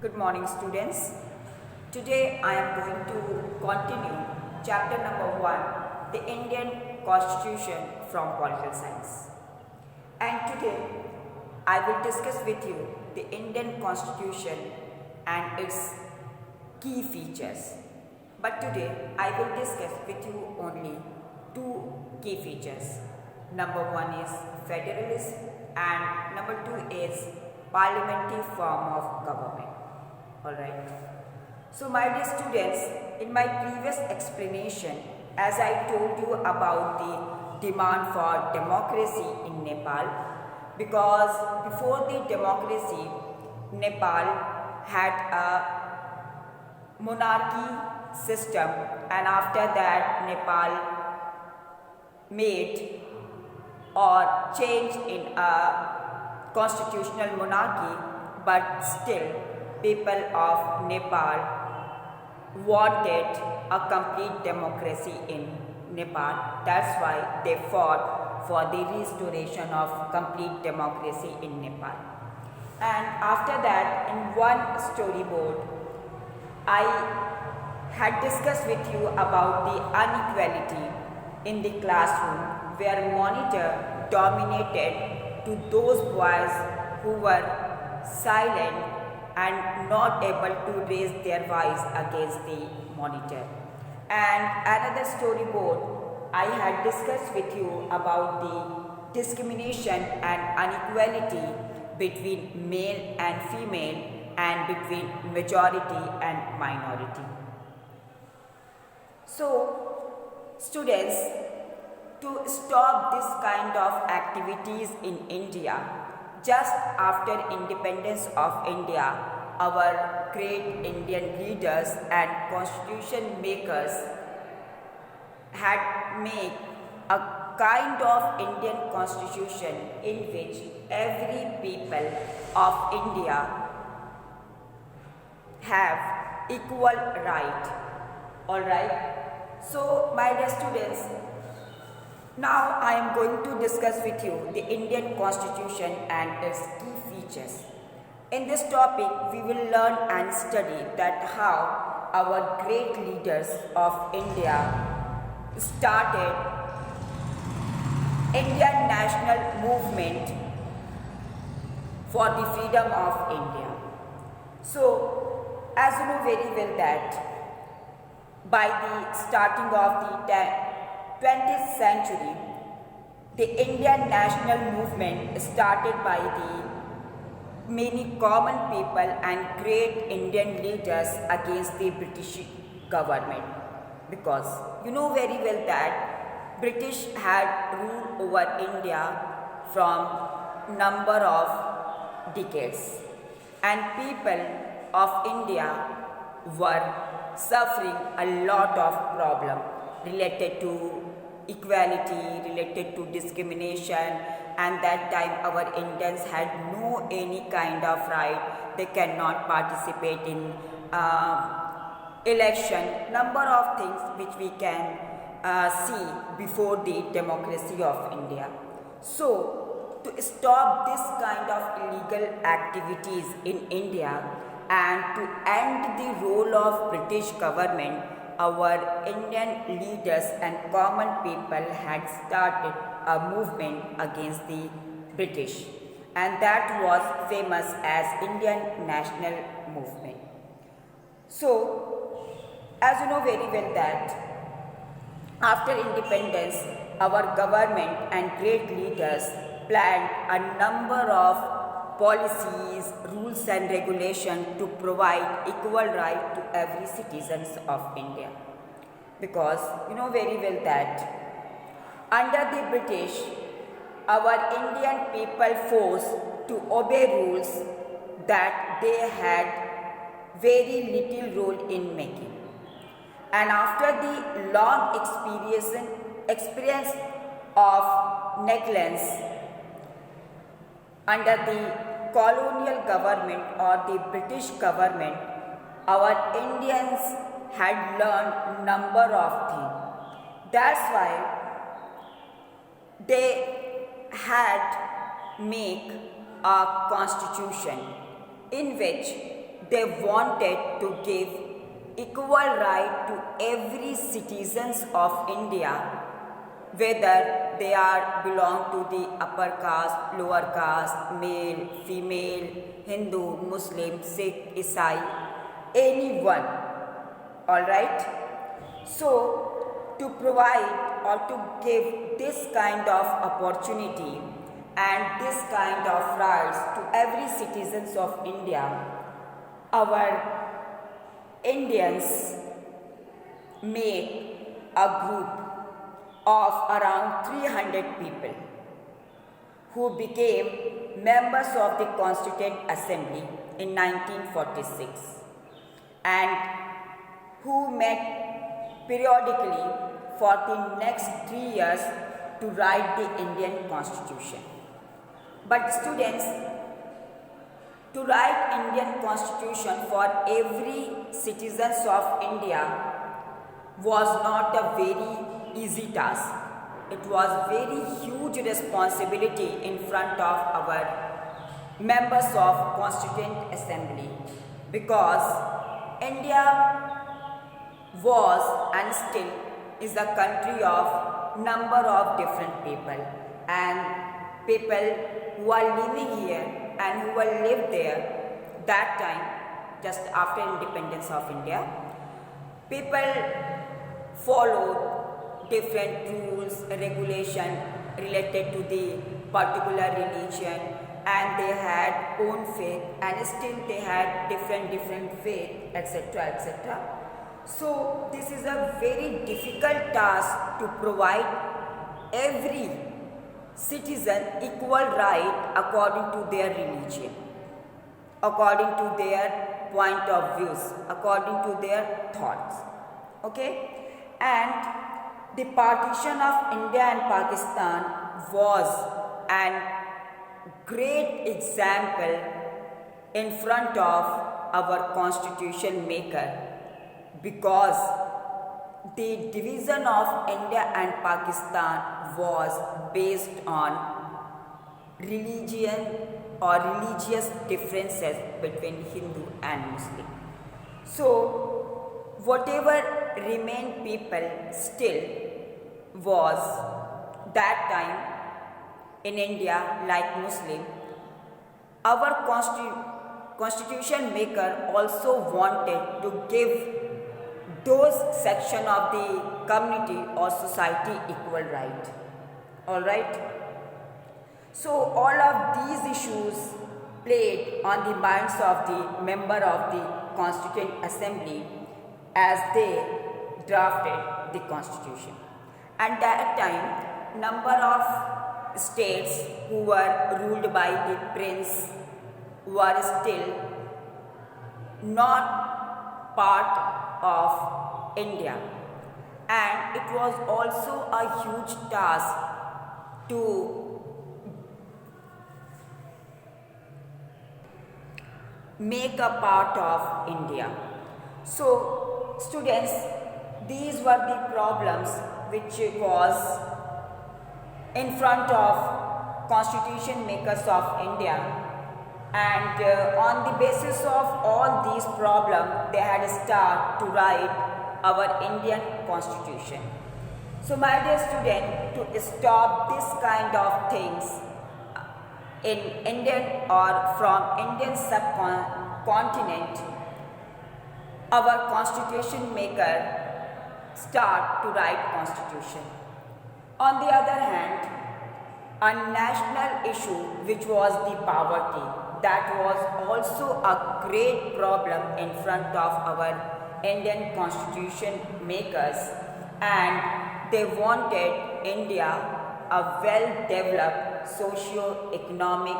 Good morning, students. Today I am going to continue chapter number 1, the Indian Constitution from Political Science. And today I will discuss with you the Indian Constitution and its key features. But today I will discuss with you only two key features. Number 1 is federalism and number 2 is parliamentary form of government. Alright. So my dear students, in my previous explanation, as I told you about the demand for democracy in Nepal, because before the democracy, Nepal had a monarchy system, and after that Nepal made or changed in a constitutional monarchy, but still people of Nepal wanted a complete democracy in Nepal. That's why they fought for the restoration of complete democracy in Nepal. And after that, in one storyboard, I had discussed with you about the inequality in the classroom, where monitor dominated to those boys who were silent and not able to raise their voice against the monitor. And another storyboard, I had discussed with you about the discrimination and inequality between male and female and between majority and minority. So, students, to stop this kind of activities in India, just after independence of India, our great Indian leaders and constitution makers had made a kind of Indian constitution in which every people of India have equal right. Alright. So my dear students, now I am going to discuss with you the Indian Constitution and its key features. In this topic, we will learn and study that how our great leaders of India started Indian national movement for the freedom of India. So, as you know very well that by the starting of the 20th century, the Indian national movement started by the many common people and great Indian leaders against the British government. Because you know very well that British had ruled over India from number of decades, and people of India were suffering a lot of problem related to equality, related to discrimination, and that time our Indians had no any kind of right. They cannot participate in election, number of things which we can see before the democracy of India. So, to stop this kind of illegal activities in India and to end the role of British government, our Indian leaders and common people had started a movement against the British, and that was famous as Indian National Movement. So, as you know very well that after independence, our government and great leaders planned a number of policies, rules and regulations to provide equal right to every citizens of India. Because you know very well that under the British, our Indian people forced to obey rules that they had very little role in making. And after the long experience of negligence under the colonial government or the British government, our Indians had learned number of things. That's why they had make a constitution in which they wanted to give equal right to every citizens of India, whether they are belong to the upper caste, lower caste, male, female, Hindu, Muslim, Sikh, Isai, anyone. Alright? So, to provide or to give this kind of opportunity and this kind of rights to every citizens of India, our Indians made a group of around 300 people who became members of the Constituent Assembly in 1946 and who met periodically for the next 3 years to write the Indian Constitution. But students, to write Indian Constitution for every citizens of India was not a very easy task. It was very huge responsibility in front of our members of Constituent Assembly, because India was and still is a country of number of different people, and people who are living here and who will live there that time, just after independence of India, people followed different rules, regulation related to the particular religion, and they had own faith, and still they had different faith, etc., etc. So this is a very difficult task to provide every citizen equal right according to their religion, according to their point of views, according to their thoughts. Okay? And the partition of India and Pakistan was an great example in front of our constitution maker, because the division of India and Pakistan was based on religion or religious differences between Hindu and Muslim. So, whatever remained people still was that time in India like Muslim. Our constitution maker also wanted to give those section of the community or society equal right. Alright? So all of these issues played on the minds of the member of the Constituent Assembly as they drafted the constitution. And that time, number of states who were ruled by the prince were still not part of India, and it was also a huge task to make a part of India. So students, these were the problems which was in front of constitution makers of India, and on the basis of all these problems they had started to write our Indian constitution. So my dear student, to stop this kind of things in Indian or from Indian subcontinent, our constitution maker start to write constitution. On the other hand, a national issue which was the poverty, that was also a great problem in front of our Indian constitution makers, and they wanted India a well-developed socio-economic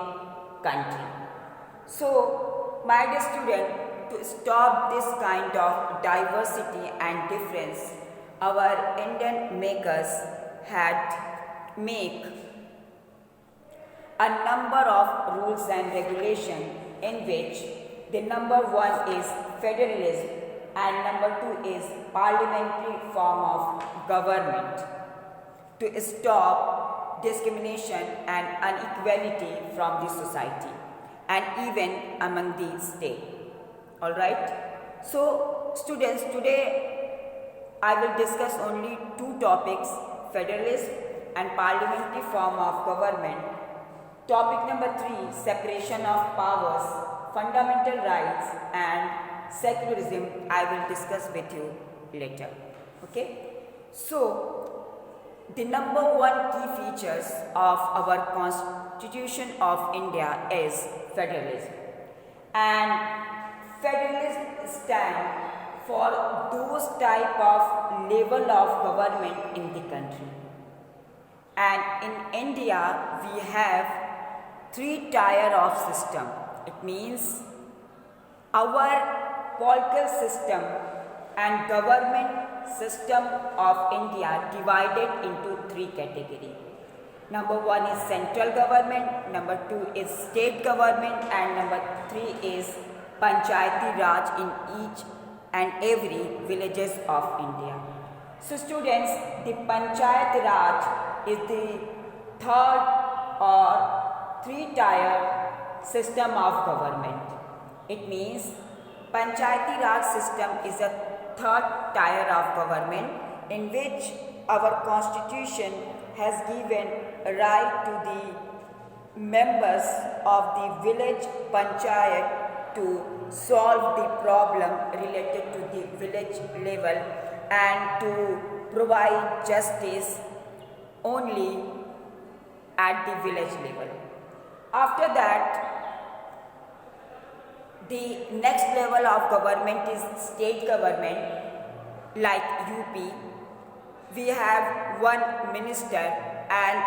country. So, my dear student, to stop this kind of diversity and difference, our Indian makers had make a number of rules and regulations, in which the number one is federalism and number two is parliamentary form of government, to stop discrimination and inequality from the society and even among the state. Alright. So students, today I will discuss only two topics, federalism and parliamentary form of government. Topic number 3, separation of powers, fundamental rights and secularism, I will discuss with you later. Okay. So the number one key features of our Constitution of India is federalism, and federalism stands for those type of level of government in the country. And in India we have three tier of system. It means our political system and government system of India divided into three categories. Number 1 is central government, number 2 is state government, and number 3 is Panchayati Raj in each and every villages of India. So students, the Panchayat Raj is the third or three-tier system of government. It means Panchayati Raj system is a third tier of government in which our constitution has given a right to the members of the village panchayat to solve the problem related to the village level and to provide justice only at the village level. After that, the next level of government is state government, like UP. We have one minister, and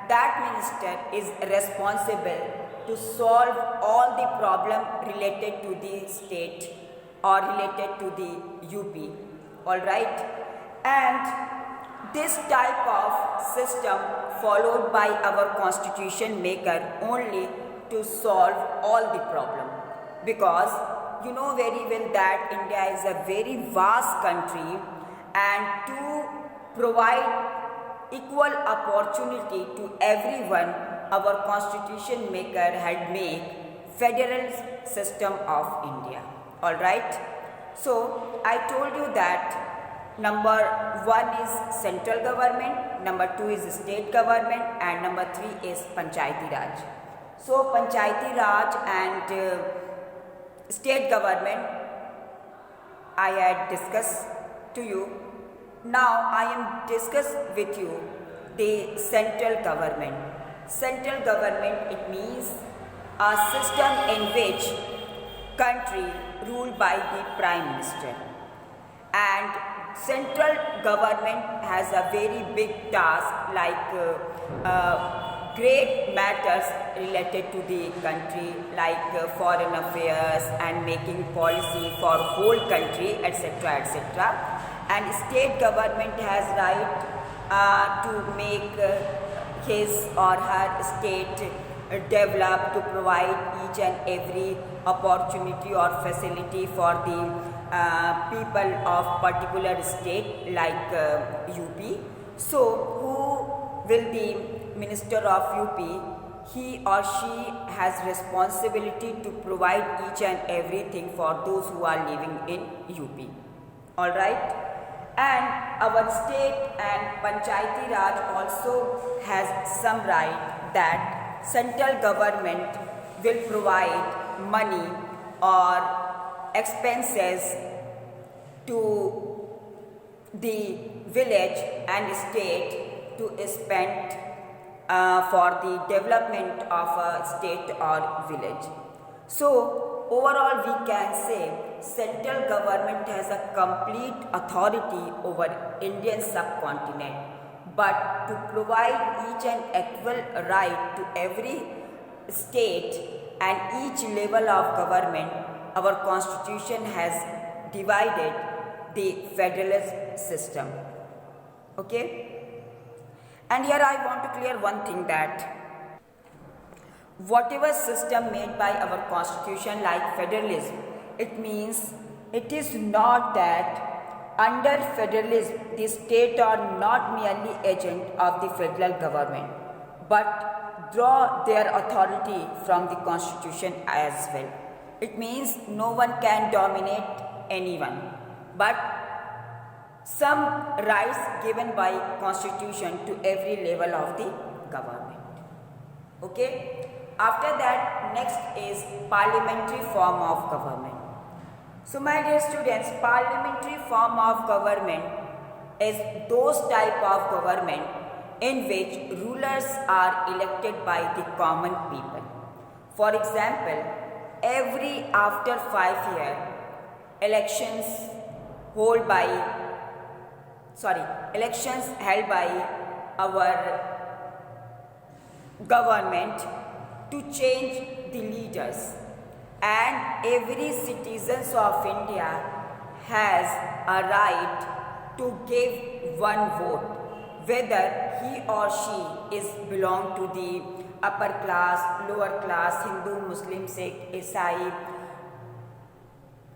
that minister is responsible to solve all the problem related to the state or related to the UP. Alright, and this type of system followed by our constitution maker only to solve all the problem, because you know very well that India is a very vast country, and to provide equal opportunity to everyone, our constitution maker had made federal system of India. Alright. So I told you that number 1 is central government, number 2 is state government, and number 3 is Panchayati Raj. So Panchayati Raj and state government I had discussed to you. Now I am discuss with you the central government. Central government, it means a system in which country ruled by the prime minister, and central government has a very big task, like great matters related to the country, like foreign affairs and making policy for whole country, etc., etc. And state government has right to make his or her state develop, to provide each and every opportunity or facility for the people of particular state, like UP. So who will the minister of UP? He or she has responsibility to provide each and everything for those who are living in UP. Alright. And our state and Panchayati Raj also has some right that central government will provide money or expenses to the village and state to spend for the development of a state or village. So overall we can say central government has a complete authority over Indian subcontinent, but to provide each and equal right to every state and each level of government, our constitution has divided the federalist system. Okay? And here I want to clear one thing, that whatever system made by our constitution, like federalism, it means it is not that under federalism the state are not merely agent of the federal government, but draw their authority from the constitution as well. It means no one can dominate anyone, but some rights given by constitution to every level of the government. Okay. After that, next is parliamentary form of government. So my dear students, parliamentary form of government is those type of government in which rulers are elected by the common people. For example, every after 5 years, elections held by our government to change the leaders, and every citizens of India has a right to give one vote, whether he or she is belong to the upper class, lower class, Hindu, Muslim, Sikh, Isai,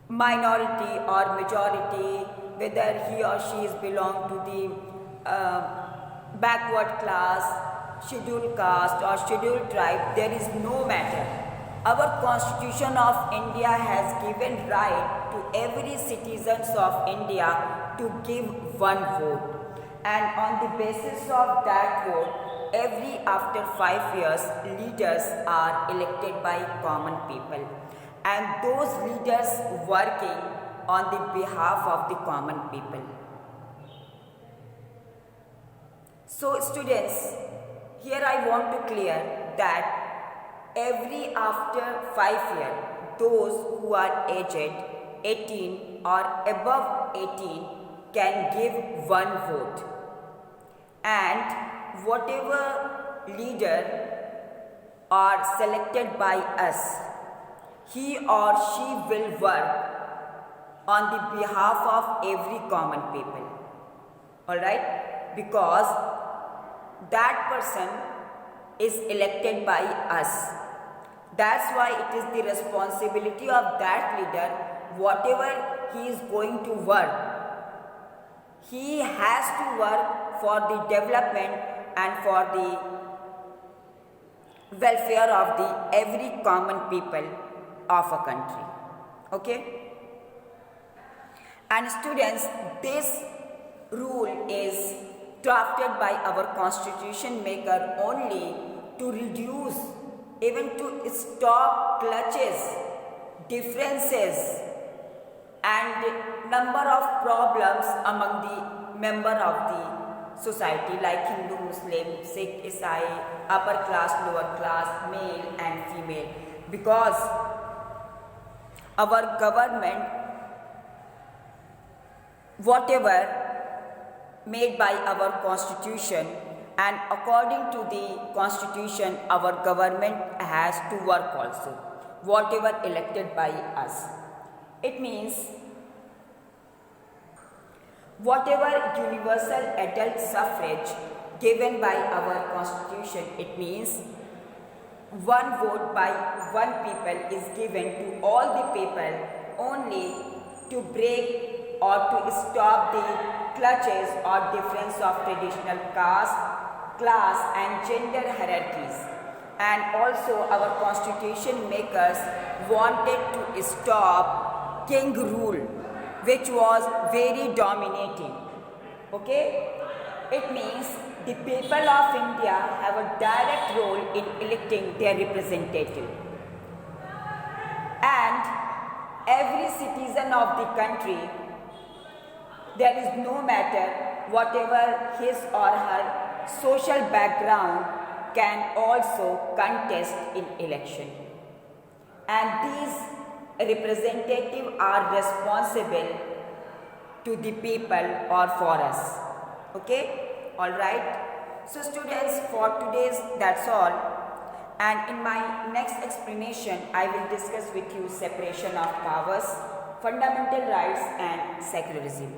minority or majority, whether he or she is belong to the backward class, scheduled caste or scheduled tribe, there is no matter. Our Constitution of India has given right to every citizens of India to give one vote, and on the basis of that vote, every after 5 years, leaders are elected by common people, and those leaders working on the behalf of the common people. So students, here I want to clear that every after 5 years, those who are aged 18 or above 18 can give one vote, and whatever leader are selected by us, he or she will work on the behalf of every common people. Alright? Because that person is elected by us. That's why it is the responsibility of that leader, whatever he is going to work, he has to work for the development and for the welfare of the every common people of a country. Okay? And students, this rule is drafted by our constitution maker only to reduce, even to stop clutches, differences and number of problems among the member of the society like Hindu, Muslim, Sikh, Isai, upper class, lower class, male and female. Because our government, whatever made by our constitution, and according to the constitution our government has to work also, whatever elected by us. It means whatever universal adult suffrage given by our constitution, it means one vote by one people is given to all the people only to break or to stop the clutches or difference of traditional caste, class and gender hierarchies. And also our constitution makers wanted to stop king rule, which was very dominating. Okay? It means the people of India have a direct role in electing their representative. And every citizen of the country, there is no matter whatever his or her social background, can also contest in election. And these representatives are responsible to the people or for us. Okay? Alright. So students, for today's that's all. And in my next explanation, I will discuss with you separation of powers, fundamental rights and secularism.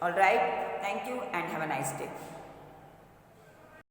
Alright. Thank you and have a nice day.